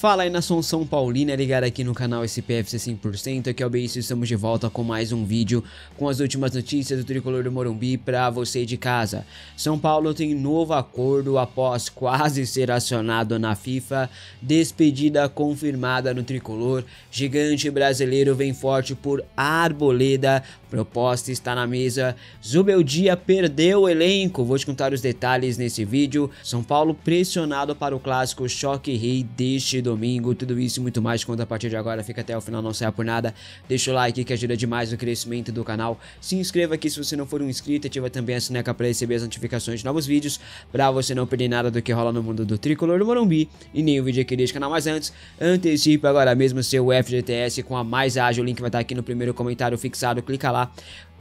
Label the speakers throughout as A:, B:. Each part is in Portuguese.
A: Fala aí, nação São Paulina, ligado aqui no canal SPFC 100%, aqui é o Beício, estamos de volta com mais um vídeo com as últimas notícias do Tricolor do Morumbi para você de casa. São Paulo tem novo acordo após quase ser acionado na FIFA, despedida confirmada no Tricolor, gigante brasileiro vem forte por Arboleda, proposta está na mesa, Zubeldia perdeu o elenco, vou te contar os detalhes nesse vídeo. São Paulo pressionado para o clássico Choque Rei deste domingo, tudo isso e muito mais conta a partir de agora, fica até o final, não saia por nada, deixa o like que ajuda demais no crescimento do canal, se inscreva aqui se você não for um inscrito, ativa também a sineca para receber as notificações de novos vídeos, para você não perder nada do que rola no mundo do Tricolor do Morumbi e nem o vídeo aqui deste canal. Mas antes, antecipe agora mesmo seu FGTS com a Mais Ágil, o link vai estar aqui no primeiro comentário fixado, clica lá.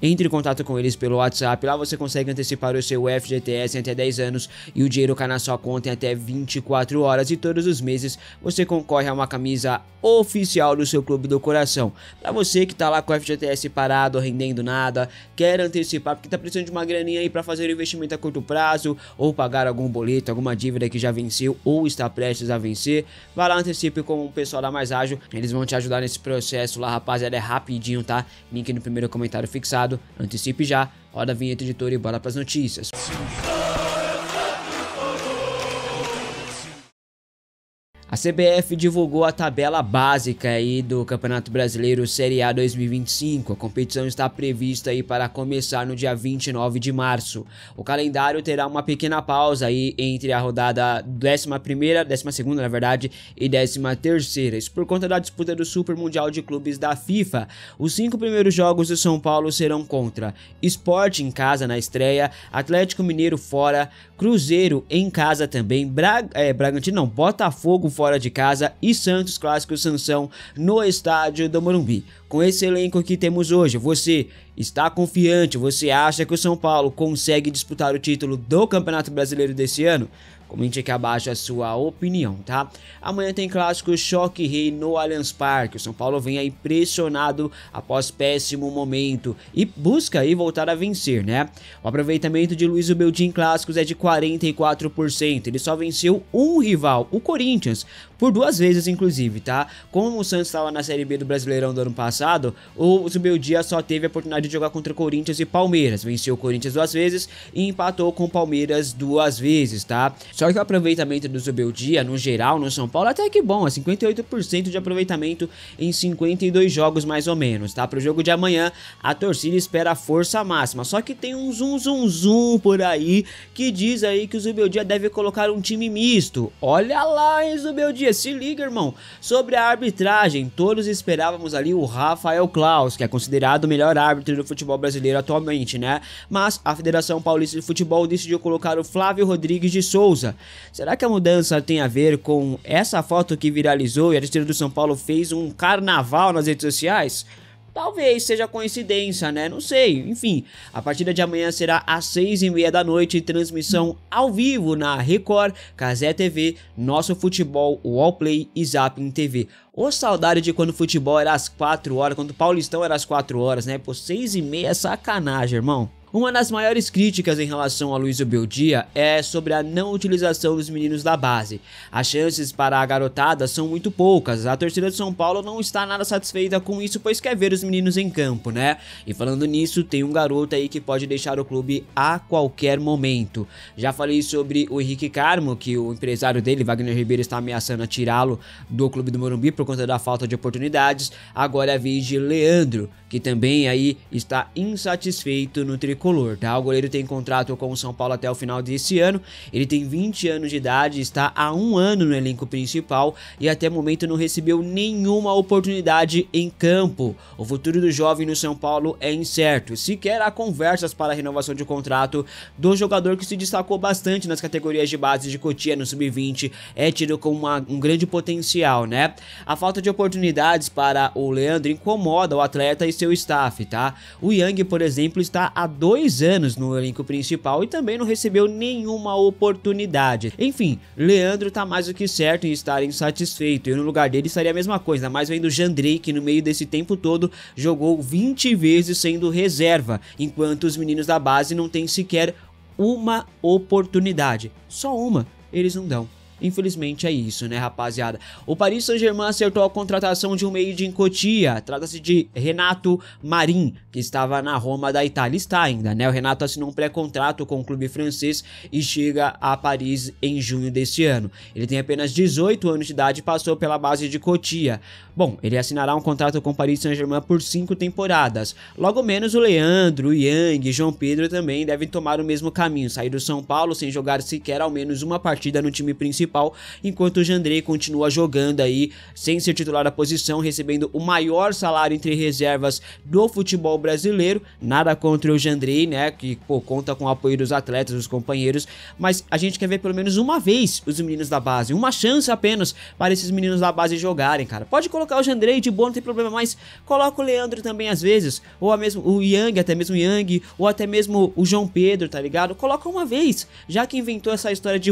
A: Entre em contato com eles pelo WhatsApp, lá você consegue antecipar o seu FGTS em até 10 anos e o dinheiro cai na sua conta em até 24 horas e todos os meses você concorre a uma camisa oficial do seu clube do coração. Para você que tá lá com o FGTS parado, rendendo nada, quer antecipar porque tá precisando de uma graninha aí para fazer um investimento a curto prazo ou pagar algum boleto, alguma dívida que já venceu ou está prestes a vencer, vai lá, antecipe com o pessoal da Mais Ágil, eles vão te ajudar nesse processo lá, rapaziada, é rapidinho, tá? Link no primeiro comentário fixado. Antecipe já, roda a vinheta, editor, e bora pras notícias. A CBF divulgou a tabela básica aí do Campeonato Brasileiro Série A 2025. A competição está prevista aí para começar no dia 29 de março. O calendário terá uma pequena pausa aí entre a rodada 11ª, 12ª na verdade, e 13ª. Isso por conta da disputa do Super Mundial de Clubes da FIFA. Os 5 primeiros jogos do São Paulo serão contra Sport em casa na estreia, Atlético Mineiro fora, Cruzeiro em casa também, Botafogo fora de casa e Santos Clássico Sansão no estádio do Morumbi. Com esse elenco que temos hoje, você está confiante? Você acha que o São Paulo consegue disputar o título do Campeonato Brasileiro desse ano? Comente aqui abaixo a sua opinião, tá? Amanhã tem clássico Choque Rei no Allianz Parque. O São Paulo vem aí pressionado após péssimo momento e busca aí voltar a vencer, né? O aproveitamento de Luiz Zubeldia em clássicos é de 44%. Ele só venceu um rival, o Corinthians, por 2 vezes inclusive, tá? Como o Santos estava na Série B do Brasileirão do ano passado, o Zubeldia só teve a oportunidade de jogar contra Corinthians e Palmeiras. Venceu o Corinthians 2 vezes e empatou com o Palmeiras 2 vezes, tá? Só que o aproveitamento do Zubeldia, no geral, no São Paulo, até que bom, é 58% de aproveitamento em 52 jogos mais ou menos, tá? Pro jogo de amanhã, a torcida espera a força máxima, só que tem um zum por aí, que diz aí que o Zubeldia deve colocar um time misto. Olha lá, hein, Zubeldia, se liga, irmão. Sobre a arbitragem, todos esperávamos ali o Rafael Claus, que é considerado o melhor árbitro do futebol brasileiro atualmente, né? Mas a Federação Paulista de Futebol decidiu colocar o Flávio Rodrigues de Souza. Será que a mudança tem a ver com essa foto que viralizou e a torcida do São Paulo fez um carnaval nas redes sociais? Talvez seja coincidência, né? Não sei. Enfim, a partida de amanhã será às 6h30 da noite, transmissão ao vivo na Record, Cazé TV, Nosso Futebol, Wallplay e Zapping TV. Ô, saudade de quando o futebol era às 4 horas, quando o Paulistão era às 4 horas, né? Pô, 6h30 é sacanagem, irmão. Uma das maiores críticas em relação a Luiz Zubeldia é sobre a não utilização dos meninos da base. As chances para a garotada são muito poucas, a torcida de São Paulo não está nada satisfeita com isso, pois quer ver os meninos em campo, né? E falando nisso, tem um garoto aí que pode deixar o clube a qualquer momento. Já falei sobre o Henrique Carmo, que o empresário dele, Wagner Ribeiro, está ameaçando tirá-lo do clube do Morumbi por conta da falta de oportunidades. Agora é a vez de Leandro, que também aí está insatisfeito no tricolor, tá? O goleiro tem contrato com o São Paulo até o final desse ano, ele tem 20 anos de idade, está há 1 ano no elenco principal e até o momento não recebeu nenhuma oportunidade em campo. O futuro do jovem no São Paulo é incerto, sequer há conversas para a renovação de contrato do jogador que se destacou bastante nas categorias de base de Cotia no Sub-20, é tido como um grande potencial, né? A falta de oportunidades para o Leandro incomoda o atleta e seu staff, tá? O Yang, por exemplo, está há 2 anos no elenco principal e também não recebeu nenhuma oportunidade. Enfim, Leandro tá mais do que certo em estar insatisfeito. Eu no lugar dele estaria a mesma coisa, mas vendo o Jandrei, que no meio desse tempo todo jogou 20 vezes sendo reserva, enquanto os meninos da base não têm sequer uma oportunidade. Só uma, eles não dão. infelizmente é isso, né, rapaziada. O Paris Saint-Germain acertou a contratação de um made in Cotia. Trata-se de Renato Marin, que estava na Roma da Itália, está ainda, né? O Renato assinou um pré-contrato com o clube francês e chega a Paris em junho deste ano. Ele tem apenas 18 anos de idade e passou pela base de Cotia. Bom, ele assinará um contrato com o Paris Saint-Germain por 5 temporadas. Logo menos o Leandro, o Yang e João Pedro também devem tomar o mesmo caminho, sair do São Paulo sem jogar sequer ao menos uma partida no time principal, enquanto o Jandrei continua jogando aí sem ser titular da posição, recebendo o maior salário entre reservas do futebol brasileiro. Nada contra o Jandrei, né, que pô, conta com o apoio dos atletas, dos companheiros, mas a gente quer ver pelo menos uma vez os meninos da base, uma chance apenas para esses meninos da base jogarem, cara. Pode colocar o Jandrei de boa, não tem problema, mas coloca o Leandro também às vezes, ou mesmo o Yang, até mesmo o Yang, ou até mesmo o João Pedro, tá ligado? Coloca uma vez, já que inventou essa história de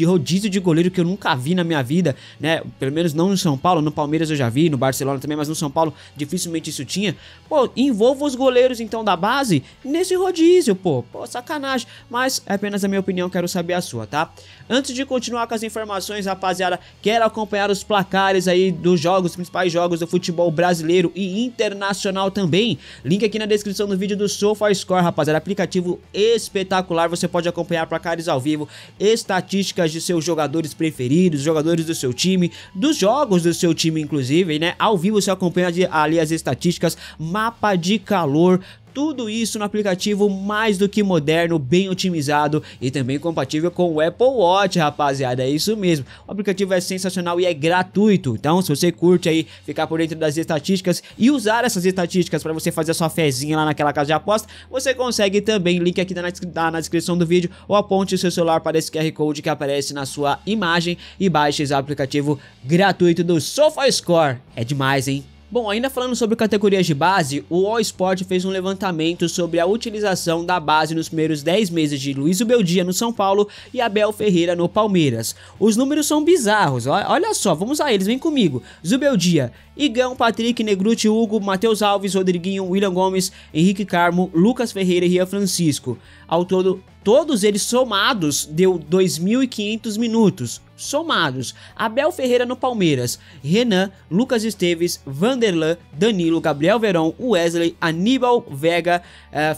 A: rodízio de goleiro que eu nunca vi na minha vida, né, pelo menos não no São Paulo, no Palmeiras eu já vi, no Barcelona também, mas no São Paulo dificilmente isso tinha. Pô, envolva os goleiros então da base nesse rodízio, pô, sacanagem, mas é apenas a minha opinião, quero saber a sua, tá? Antes de continuar com as informações, rapaziada, quero acompanhar os placares aí dos jogos, principais jogos do futebol brasileiro e internacional também. Link aqui na descrição do vídeo do SofaScore, rapaziada, aplicativo espetacular, você pode acompanhar placares ao vivo, estatísticas de seus jogadores preferidos, jogadores do seu time, dos jogos do seu time inclusive, né? Ao vivo você acompanha ali as estatísticas, mapa de calor, tudo isso no aplicativo mais do que moderno, bem otimizado e também compatível com o Apple Watch, rapaziada, é isso mesmo. O aplicativo é sensacional e é gratuito, então se você curte aí ficar por dentro das estatísticas e usar essas estatísticas para você fazer a sua fezinha lá naquela casa de aposta, você consegue também, link aqui na descrição do vídeo, ou aponte o seu celular para esse QR Code que aparece na sua imagem e baixe esse aplicativo gratuito do SofaScore. É demais, hein? Bom, ainda falando sobre categorias de base, o All Sport fez um levantamento sobre a utilização da base nos primeiros 10 meses de Luiz Zubeldia no São Paulo e Abel Ferreira no Palmeiras. Os números são bizarros, olha só, vamos a eles, vem comigo. Zubeldia: Igão, Patrick, Negruti, Hugo, Matheus Alves, Rodriguinho, William Gomes, Henrique Carmo, Lucas Ferreira e Rian Francisco. Ao todo, todos eles somados deu 2.500 minutos. Somados: Abel Ferreira no Palmeiras, Renan, Lucas Esteves, Vanderlan, Danilo, Gabriel Veron, Wesley, Aníbal Vega,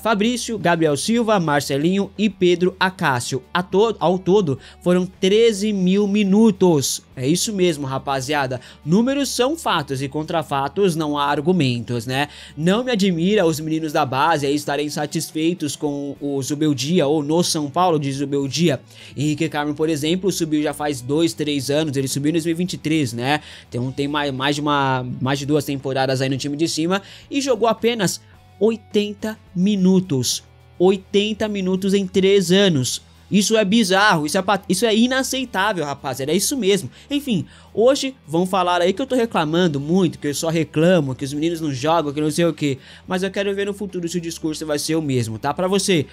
A: Fabrício, Gabriel Silva, Marcelinho e Pedro Acácio. Ao todo foram 13.000 minutos. É isso mesmo, rapaziada. Números são fatos e contra fatos não há argumentos, né? Não me admira os meninos da base aí estarem satisfeitos com o Zubeldia ou no São Paulo de Zubeldia. Henrique Carmo, por exemplo, subiu já faz 2, 3 anos, ele subiu em 2023, né? Então tem mais de 2 temporadas aí no time de cima e jogou apenas 80 minutos. 80 minutos em 3 anos. Isso é bizarro, isso é inaceitável, rapaziada, é isso mesmo. Enfim, hoje vão falar aí que eu tô reclamando muito, que eu só reclamo, que os meninos não jogam, que não sei o que. Mas eu quero ver no futuro se o discurso vai ser o mesmo, tá? Pra você,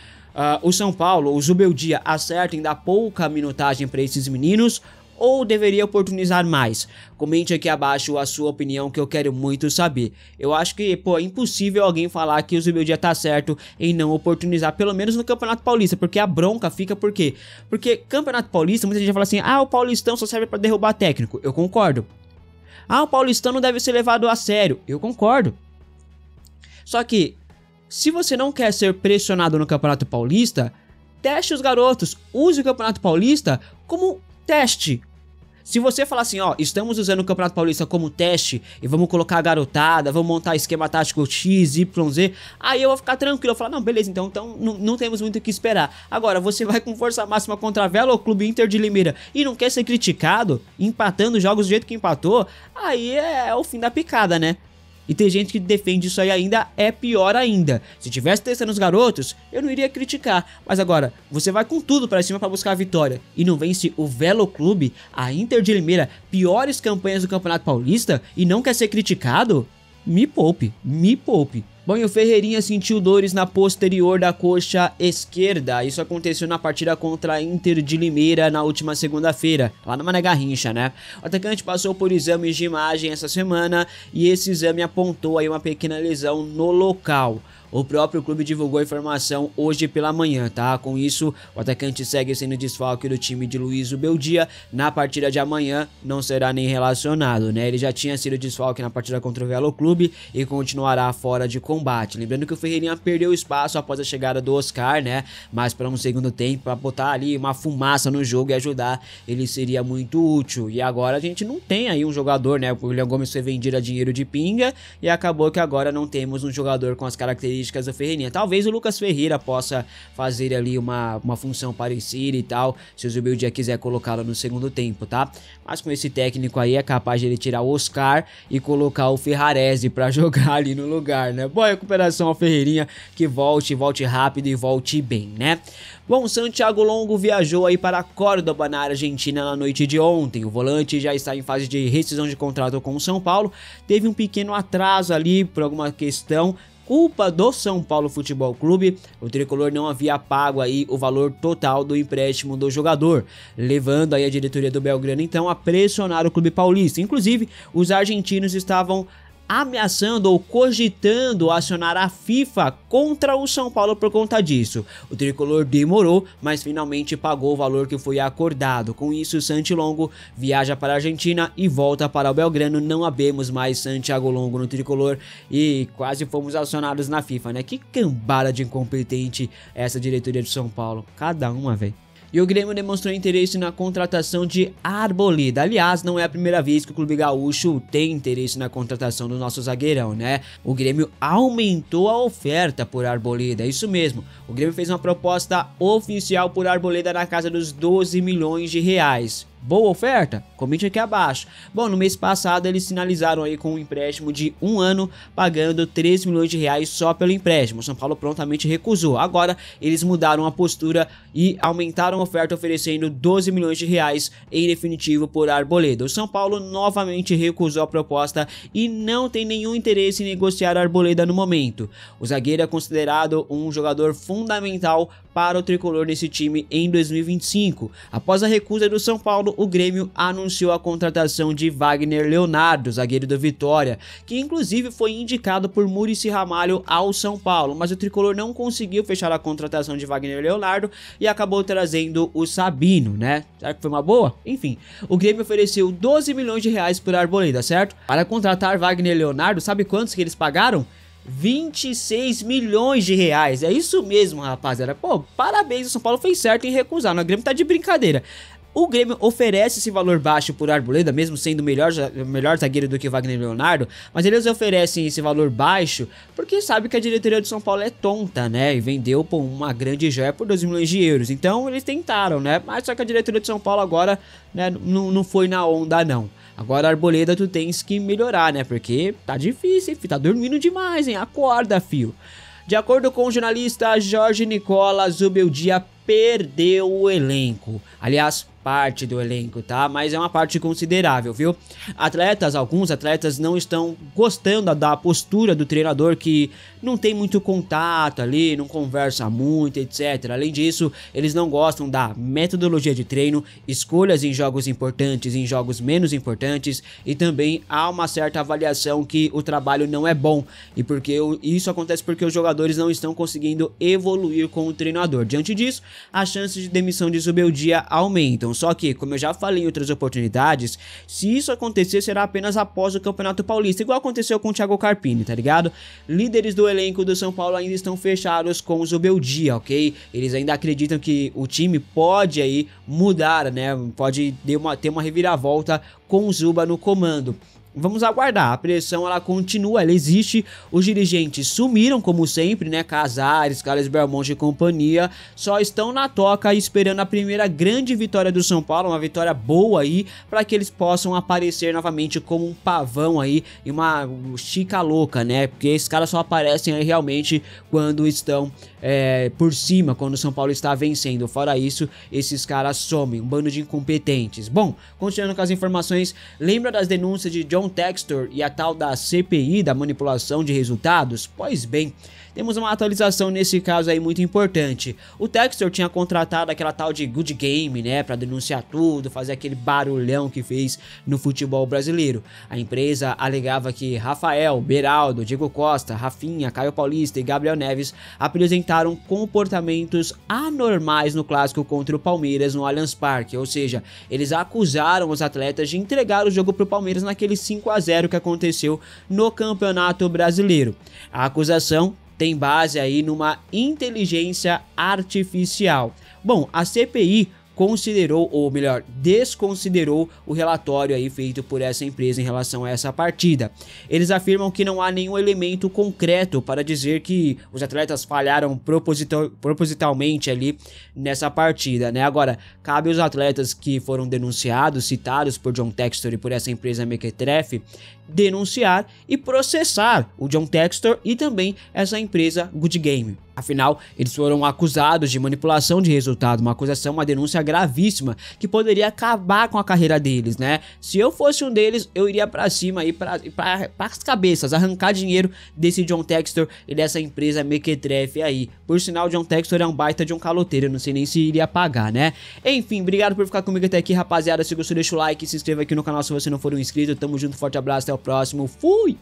A: o São Paulo, o Zubeldia, acerta em dar pouca minutagem pra esses meninos ou deveria oportunizar mais? Comente aqui abaixo a sua opinião, que eu quero muito saber. Eu acho que, pô, é impossível alguém falar que o Zubeldia tá certo em não oportunizar, pelo menos no Campeonato Paulista, porque a bronca fica por quê? Porque Campeonato Paulista, muita gente fala assim, o Paulistão só serve pra derrubar técnico. Eu concordo. O Paulistão não deve ser levado a sério. Eu concordo. Só que, se você não quer ser pressionado no Campeonato Paulista, teste os garotos, use o Campeonato Paulista como teste. Se você falar assim, ó, estamos usando o Campeonato Paulista como teste e vamos colocar a garotada, vamos montar esquema tático X, Y, Z, aí eu vou ficar tranquilo, eu vou falar, não, beleza, então não temos muito o que esperar. Agora, você vai com força máxima contra a Velo Clube Inter de Limeira e não quer ser criticado, empatando jogos do jeito que empatou, aí é o fim da picada, né? E tem gente que defende isso aí ainda, é pior ainda. Se tivesse testando os garotos, eu não iria criticar. Mas agora, você vai com tudo pra cima pra buscar a vitória e não vence o Velo Clube, a Inter de Limeira, piores campanhas do Campeonato Paulista, e não quer ser criticado? Me poupe, me poupe. Bom, e o Ferreirinha sentiu dores na posterior da coxa esquerda. Isso aconteceu na partida contra a Inter de Limeira na última segunda-feira, lá no Mané Garrincha, né? O atacante passou por exames de imagem essa semana e esse exame apontou aí uma pequena lesão no local. O próprio clube divulgou a informação hoje pela manhã, tá? Com isso, o atacante segue sendo desfalque do time de Luiz Ubeldia. Na partida de amanhã não será nem relacionado, né? Ele já tinha sido desfalque na partida contra o Velo Clube e continuará fora de combate. Lembrando que o Ferreirinha perdeu espaço após a chegada do Oscar, né? Mas para um segundo tempo, para botar ali uma fumaça no jogo e ajudar, ele seria muito útil. E agora a gente não tem aí um jogador, né? O William Gomes foi vendido a dinheiro de pinga e acabou que agora não temos um jogador com as características do Ferreirinha. Talvez o Lucas Ferreira possa fazer ali uma função parecida e tal, se o Zubeldia quiser colocá-lo no segundo tempo, tá? Mas com esse técnico aí é capaz de ele tirar o Oscar e colocar o Ferrarese pra jogar ali no lugar, né? Boa recuperação ao Ferreirinha, que volte rápido e volte bem, né? Bom, Santiago Longo viajou aí para Córdoba, na Argentina, na noite de ontem. O volante já está em fase de rescisão de contrato com o São Paulo. Teve um pequeno atraso ali por alguma questão, culpa do São Paulo Futebol Clube. O tricolor não havia pago aí o valor total do empréstimo do jogador, levando aí a diretoria do Belgrano então a pressionar o clube paulista. Inclusive, os argentinos estavam ameaçando ou cogitando acionar a FIFA contra o São Paulo por conta disso. O tricolor demorou, mas finalmente pagou o valor que foi acordado. Com isso, Santi Longo viaja para a Argentina e volta para o Belgrano. Não habemos mais Santiago Longo no tricolor e quase fomos acionados na FIFA, né? Que cambada de incompetente essa diretoria de São Paulo. Cada uma, velho. E o Grêmio demonstrou interesse na contratação de Arboleda. Aliás, não é a primeira vez que o Clube Gaúcho tem interesse na contratação do nosso zagueirão, né? O Grêmio aumentou a oferta por Arboleda, isso mesmo. O Grêmio fez uma proposta oficial por Arboleda na casa dos 12 milhões de reais. Boa oferta? Comente aqui abaixo. Bom, no mês passado eles sinalizaram aí com um empréstimo de 1 ano, pagando 3 milhões de reais só pelo empréstimo. O São Paulo prontamente recusou. Agora eles mudaram a postura e aumentaram a oferta, oferecendo 12 milhões de reais em definitivo por Arboleda. O São Paulo novamente recusou a proposta e não tem nenhum interesse em negociar Arboleda no momento. O zagueiro é considerado um jogador fundamental para o tricolor nesse time em 2025. Após a recusa do São Paulo, o Grêmio anunciou a contratação de Wagner Leonardo, zagueiro do Vitória, que inclusive foi indicado por Muricy Ramalho ao São Paulo, mas o tricolor não conseguiu fechar a contratação de Wagner Leonardo e acabou trazendo o Sabino, né? Será que foi uma boa? Enfim, o Grêmio ofereceu 12 milhões de reais por Arboleda, certo? Para contratar Wagner Leonardo, sabe quantos que eles pagaram? 26 milhões de reais. É isso mesmo, rapaziada. Pô, parabéns, o São Paulo fez certo em recusar. O Grêmio tá de brincadeira. O Grêmio oferece esse valor baixo por Arboleda, mesmo sendo melhor zagueiro do que Wagner Leonardo, mas eles oferecem esse valor baixo porque sabe que a diretoria do São Paulo é tonta, né? E vendeu por uma grande joia por 2 milhões de euros. Então eles tentaram, né? Mas só que a diretoria do São Paulo agora, né, não foi na onda, não. Agora, Arboleda, tu tens que melhorar, né? Porque tá difícil, hein? Tá dormindo demais, hein? Acorda, fio. De acordo com o jornalista Jorge Nicola, Zubeldia perdeu o elenco. Aliás, parte do elenco, tá? Mas é uma parte considerável, viu? Alguns atletas não estão gostando da postura do treinador, que não tem muito contato ali, não conversa muito, etc. Além disso, eles não gostam da metodologia de treino, escolhas em jogos importantes, em jogos menos importantes, e também há uma certa avaliação que o trabalho não é bom, e isso acontece porque os jogadores não estão conseguindo evoluir com o treinador. Diante disso, as chances de demissão de Zubeldia aumentam. Só que, como eu já falei em outras oportunidades, se isso acontecer, será apenas após o Campeonato Paulista, igual aconteceu com o Thiago Carpini, tá ligado? Líderes do elenco do São Paulo ainda estão fechados com o Zubeldia, ok? Eles ainda acreditam que o time pode aí mudar, né? Pode ter uma reviravolta com o Zuba no comando. Vamos aguardar, a pressão ela continua, ela existe, os dirigentes sumiram como sempre, né, Casares, Carlos Belmonte e companhia, só estão na toca esperando a primeira grande vitória do São Paulo, uma vitória boa aí, para que eles possam aparecer novamente como um pavão aí, e uma chica louca, né, porque esses caras só aparecem aí realmente quando estão por cima, quando o São Paulo está vencendo. Fora isso, esses caras somem, um bando de incompetentes. Bom, continuando com as informações, lembra das denúncias de John John Textor e a tal da CPI, da manipulação de resultados? Pois bem, temos uma atualização nesse caso aí muito importante. O Textor tinha contratado aquela tal de Good Game, né, para denunciar tudo, fazer aquele barulhão que fez no futebol brasileiro. A empresa alegava que Rafael, Beraldo, Diego Costa, Rafinha, Caio Paulista e Gabriel Neves apresentaram comportamentos anormais no clássico contra o Palmeiras no Allianz Parque, ou seja, eles acusaram os atletas de entregar o jogo para o Palmeiras naquele 5 a 0 que aconteceu no Campeonato Brasileiro. A acusação tem base aí numa inteligência artificial. Bom, a CPI considerou, ou melhor, desconsiderou o relatório aí feito por essa empresa em relação a essa partida. Eles afirmam que não há nenhum elemento concreto para dizer que os atletas falharam propositalmente ali nessa partida, né? Agora, cabe aos atletas que foram denunciados, citados por John Textor e por essa empresa Mequetrefe, denunciar e processar o John Textor e também essa empresa Good Game. Afinal, eles foram acusados de manipulação de resultado, uma acusação, uma denúncia gravíssima que poderia acabar com a carreira deles, né? Se eu fosse um deles, eu iria pra cima aí, para as cabeças, arrancar dinheiro desse John Textor e dessa empresa Mequetrefe aí. Por sinal, o John Textor é um baita de um caloteiro, eu não sei nem se iria pagar, né? Enfim, obrigado por ficar comigo até aqui, rapaziada. Se gostou, deixa o like, se inscreva aqui no canal se você não for um inscrito. Tamo junto, forte abraço, até o próximo. Fui!